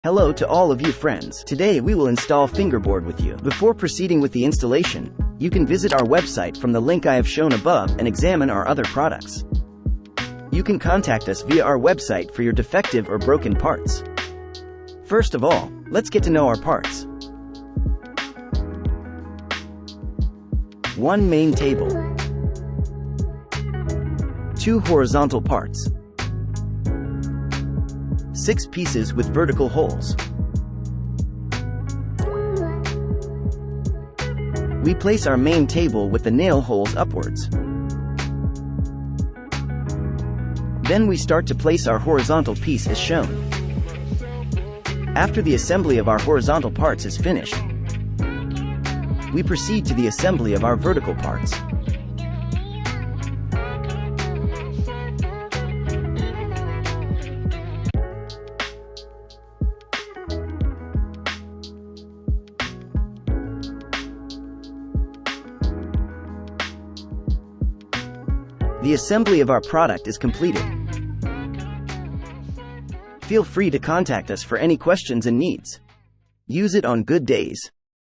Hello to all of you friends. Today we will install Fingerboard with you. Before proceeding with the installation, you can visit our website from the link I have shown above and examine our other products. You can contact us via our website for your defective or broken parts. First of all, let's get to know our parts. 1 main table. 2 horizontal parts. 6 pieces with vertical holes. We place our main table with the nail holes upwards. Then we start to place our horizontal piece as shown. After the assembly of our horizontal parts is finished, we proceed to the assembly of our vertical parts. The assembly of our product is completed. Feel free to contact us for any questions and needs. Use it on good days.